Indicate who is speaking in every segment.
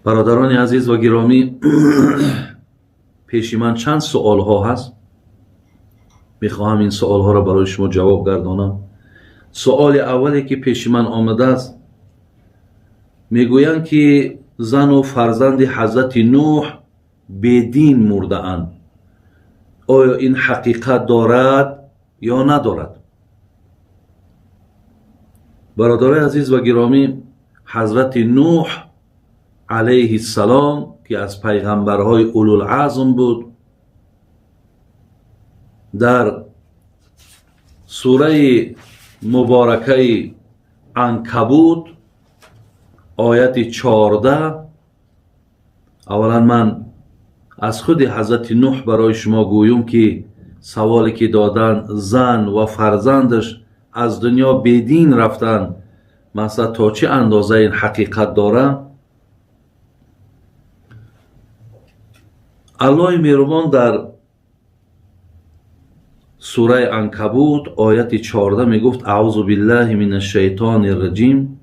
Speaker 1: برادران عزیز و گرامی، پیش من چند سوال ها هست. میخواهم این سوال ها را برای شما جواب گردانم. سوال اولی که پیش من آمده است، میگویند که زن و فرزند حضرت نوح بدین مرده اند. آیا این حقیقت دارد یا ندارد؟ برادران عزیز و گرامی، حضرت نوح علیه السلام که از پیغمبرهای اولوالعزم بود، در سوره مبارکه عنکبوت آیت 14، اولا من از خود حضرت نوح برای شما گویم که سوالی که دادن زن و فرزندش از دنیا بدین رفتن، مثلا تا چه اندازه این حقیقت داره. الله مهربان در سوره عنکبوت آیت 14 میگفت: اعوذ بالله من الشیطان الرجیم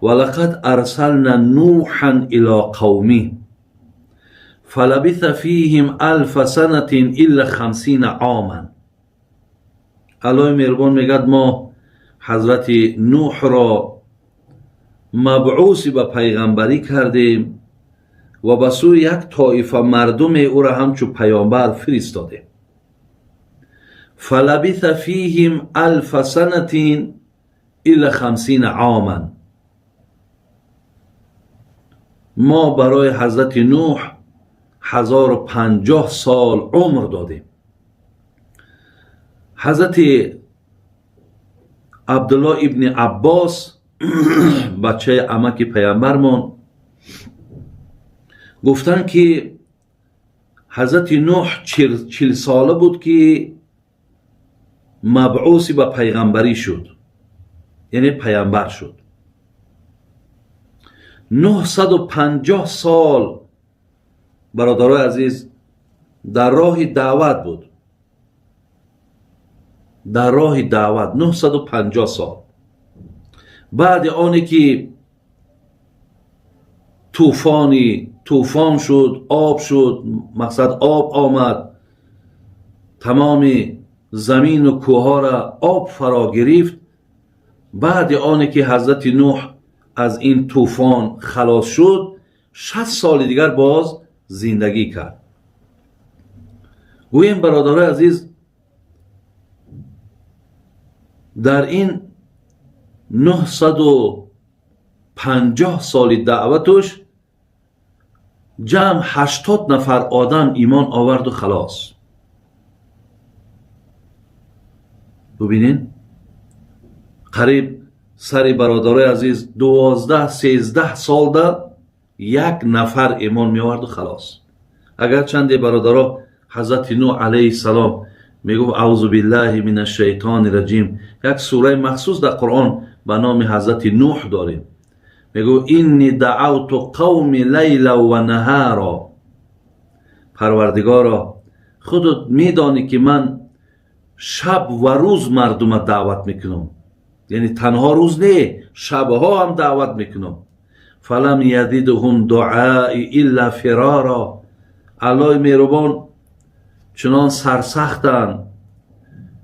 Speaker 1: ولقد ارسلنا نوحا الى قومه فلبث فیهم 1000 سنة الا 50 عاما. الله مهربان میگد ما حضرت نوح را مبعوث به پیغمبری کردیم و به سوی یک طایفه مردم او را همچون پیامبر فرستادیم. فلبث فیهم 1000 سنة الا 50 عاما. ما برای حضرت نوح 1050 سال عمر دادیم. حضرت عبدالله ابن عباس بچه عمک پیامبرمون گفتن که حضرت نوح 40 ساله بود که مبعوث به پیغمبری شد، یعنی پیامبر شد. 950 سال برادرای عزیز در راه دعوت بود، در راه دعوت 950 سال. بعد آنی که طوفان شد، آب شد، مقصد آب آمد، تمام زمین و کوه را آب فرا گرفت. بعد آنی که حضرت نوح از این طوفان خلاص شد، 60 سال دیگر باز زندگی کرد. گوییم برادرای عزیز در این 950 سال دعوتش جمع 80 نفر آدم ایمان آورد و خلاص. ببینین قریب سری برادرای عزیز 12-13 سال ده یک نفر ایمان می آورد و خلاص. اگر چند برادرها حضرت نوح علیه السلام میگفت اعوذ بالله من الشیطان الرجیم، یک سوره مخصوص در قرآن به نام حضرت نوح داریم. میگو اینی دعوت قومی لیلا و نهارا. پروردگارا خودت میدانی که من شب و روز مردم دعوت میکنم، یعنی تنها روز نه، شبها هم دعوت میکنم. فلم یزدهم دعائی الا فرارا. الله مهربان چنان سرسختن،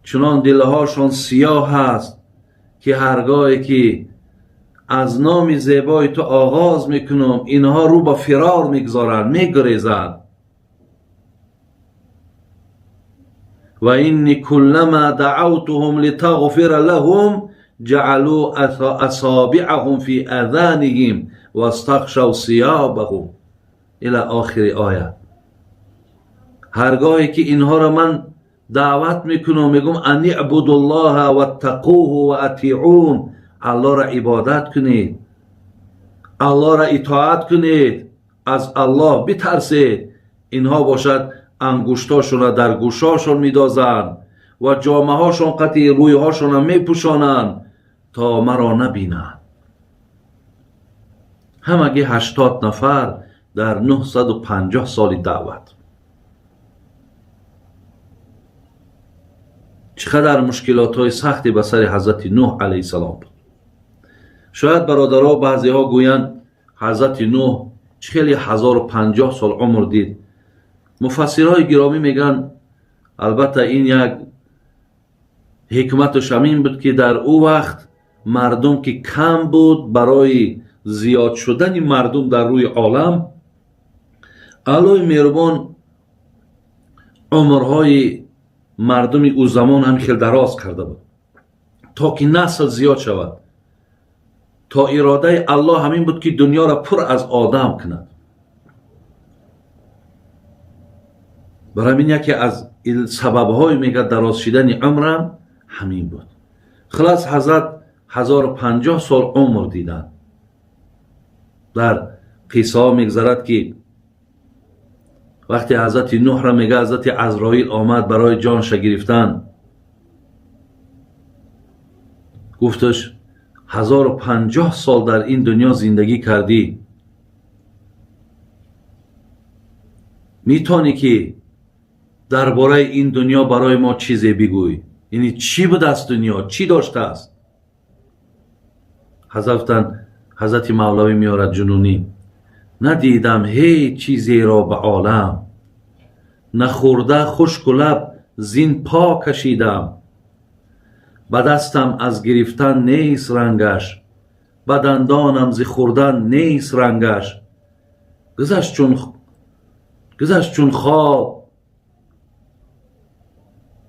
Speaker 1: چنان دلهاشون سیاه هست که هرگاهی که از نام زیبای تو آغاز میکنم اینها رو به فرار میگذارن، میگریزن. و اینی کلما دعوتهم لتغفر لهم جعلوا اصابعهم فی اذانهم واستغشوا ثيابهم الی آخر آیه. هرگاهی که اینها را من دعوت میکنم میگم ان اعبدوا الله واتقوه و اطیعون، الله را عبادت کنید، الله را اطاعت کنید، از الله بترسید. اینها باشد انگشتاشون را در گوشاشون میدازند و جامه هاشون قطعی روی هاشون را میپوشانند تا مرا نبینند. همگی 80 نفر در 950 سال دعوت. چقدر مشکلات های سختی به سر حضرت نوح علیه السلام بود. شاید برادرها بعضی ها گویند حضرت نوح خیلی 1050 سال عمر دید. مفسرهای گرامی میگن البته این یک حکمتش همین بود که در او وقت مردم که کم بود، برای زیاد شدن مردم در روی عالم الله مهربان عمرهای مردم او زمان هم خیلی دراز کرده بود تا که نسل زیاد شود. تا اراده الله همین بود که دنیا را پر از آدم کند. برای این یکی از سببهای میگه دراز شدن عمرم همین بود. خلاص حضرت 1050 سال عمر دیدن. در قصه ها میگذرد که وقتی حضرت نوح را میگه حضرت عزرائیل آمد برای جانش گرفتن، گفتش 1050 سال در این دنیا زندگی کردی، میتونی که درباره این دنیا برای ما چیزی بگوی؟ یعنی چی بود از دنیا؟ چی داشته است؟ حضرت مولوی میارد جنونی: ندیدم هیچ چیزی را به عالم، نخورده خشک و لب زین پا کشیدم. به دستم از گرفتن نیست رنگش، به دندانم ز خوردن نیست رنگش. گذشت چون خواب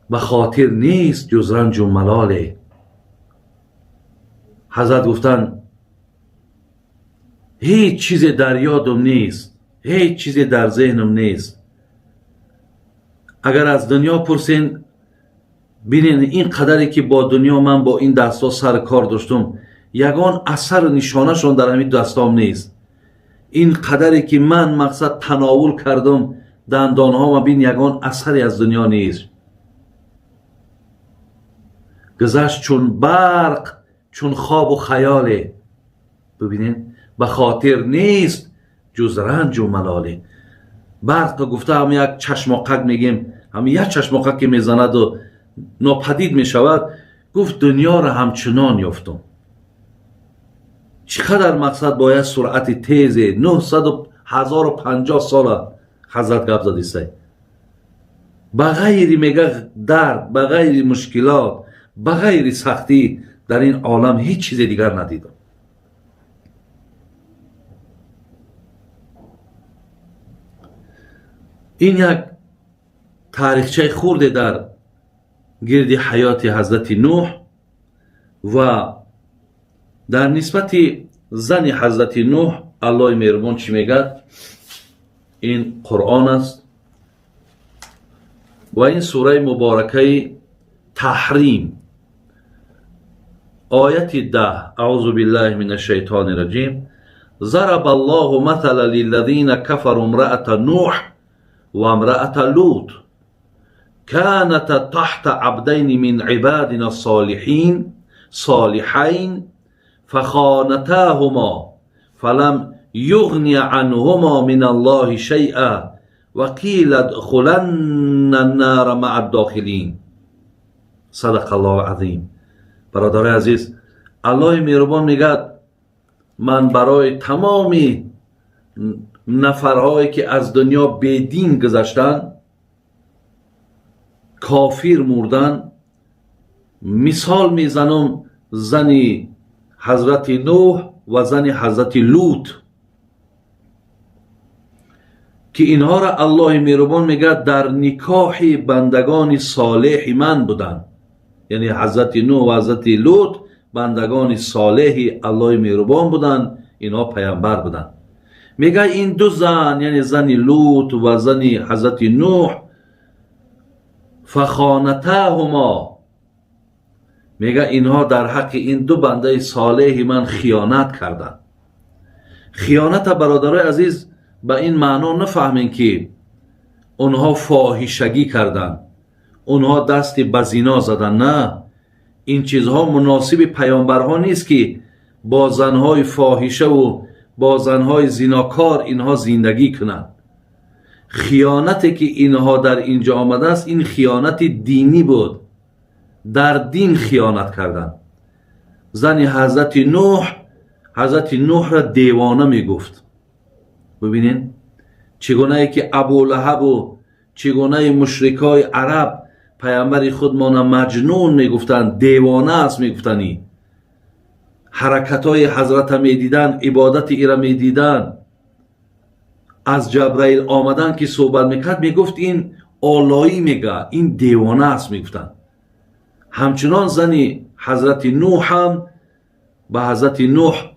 Speaker 1: به خاطر نیست جز رنج و ملاله. حضرت گفتن هیچ چیز در یادم نیست، هیچ چیز در ذهنم نیست. اگر از دنیا پرسین ببینین این قدری که با دنیا من با این دستا سر کار داشتم، یگان اثر نشانشون در همین دستام نیست. این قدری که من مقصد تناول کردم دندانها ما بین، یگان اثری از دنیا نیست. گذشت چون برق چون خواب و خیاله. ببینین به خاطر نیست جز رنج و ملاله. برق گفته هم یک چشماقک میگیم، هم یک چشماقک که میزند و ناپدید میشود. گفت دنیا را همچنان یافتم. چقدر مقصد باید سرعت تیز 1050 سال حضرت گپ زدیسته. بغیر میگه درد، بغیر مشکلات، بغیر سختی در این عالم هیچ چیز دیگر ندیدم. این یک تاریخچه خورده در گرد حیات حضرت نوح. و در نسبت زن حضرت نوح الله مهربان چی میگه؟ این قرآن است و این سوره مبارکه تحریم آیت 10: اعوذ بالله من الشیطان الرجیم. ضرب الله مثلا للذین كفروا امرأة نوح و امرأة لوط كانتا تحت عبدين من عبادنا الصالحين فخانتاهما فلم يغني عنهما من الله شيئا وقيل ادخلن النار مع الداخلين. صدق الله العظیم. برادر عزیز، الله مهربان میگه من برای تمامی نفرهایی که از دنیا بدین گذشتن، کافر مردن، مثال میزنم زنی حضرت نوح و زنی حضرت لوط که اینها را الله مهربان میگه در نکاح بندگان صالح من بودن. یعنی حضرت نوح و حضرت لوط بندگان صالح الله مهربان بودن، اینها پیامبر بودن. میگه این دو زن، یعنی زن لوط و زن حضرت نوح، فخانتاهما، میگه اینها در حق این دو بنده صالح من خیانت کردن. خیانت برادرای عزیز به این معنا نفهمین که اونها فاحشگی کردن، اونها دست به زنا زدن. نه، این چیزها مناسب پیامبرها نیست که با زنهای فاحشه و با زنهای زناکار اینها زندگی کنند. خیانتی که اینها در اینجا آمده است این خیانت دینی بود، در دین خیانت کردن. زن حضرت نوح را دیوانه می گفت. ببینین چگونه ای که ابولهب و چگونه مشرکای عرب پیامبر خودمان مجنون میگفتند، دیوانه است میگفتند، حرکت های حضرت میدیدن، عبادت ایرا میدیدن، از جبرائیل آمدن که صحبت میکرد میگفت این آلایی میگه، این دیوانه است میگفتن. همچنان زنی حضرت نوح هم به حضرت نوح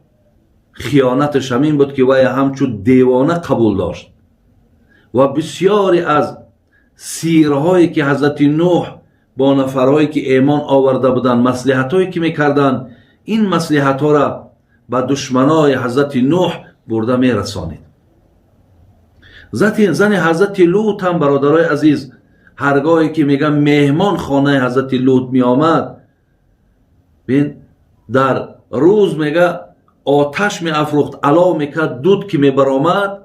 Speaker 1: خیانتش همین بود که وی همچون دیوانه قبول داشت و بسیاری از سیرهایی که حضرت نوح با نفرهایی که ایمان آورده بودن مصلحتهایی که میکردن، این مصلحتها را به دشمنای حضرت نوح برده میرسانید. زن حضرت لوط هم برادرای عزیز هرگاهی که میگم مهمان خانه حضرت لوط می آمد، بین در روز میگه آتش می افروخت، علاوه میکرد، دود که می برآمد،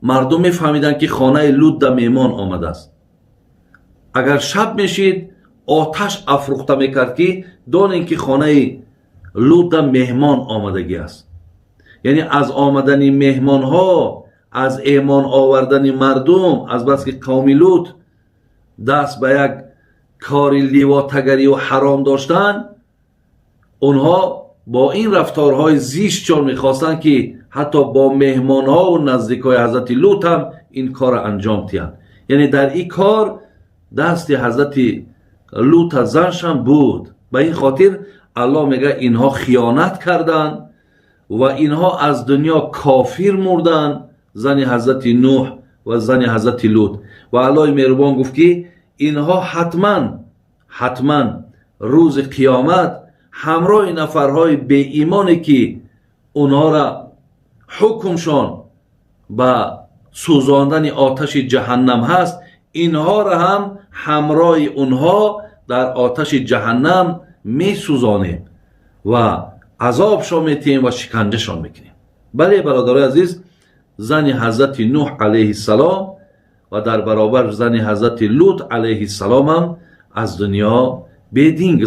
Speaker 1: مردم می فهمیدن که خانه لوط در مهمان آمده است. اگر شب میشید آتش افروخته میکرد که دانین که خانه لوط در مهمان آمدگی است. یعنی از آمدن مهمان ها، از ایمان آوردن مردم، از بس که قوم لوط دست به یک کار لیواتگری و حرام داشتن، اونها با این رفتارهای زیست چون میخواستن که حتی با مهمان ها و نزدیکای حضرت لوط هم این کار انجام تیان. یعنی در این کار دست حضرت لوط زنش هم بود. به این خاطر الله میگه اینها خیانت کردن و اینها از دنیا کافر مردن، زن حضرت نوح و زن حضرت لوط. و الله مهربان گفت که اینها حتما روز قیامت همراه نفرهای بی ایمانی که اونها را حکمشان به سوزاندن آتش جهنم هست، اینها را هم همراه اونها در آتش جهنم می سوزانیم و عذابشان میتیم و شکنجهشان میکنیم. بله برادرای عزیز، زن حضرت نوح علیه السلام و در برابر زن حضرت لوط علیه السلام هم از دنیا به دین گذشتند.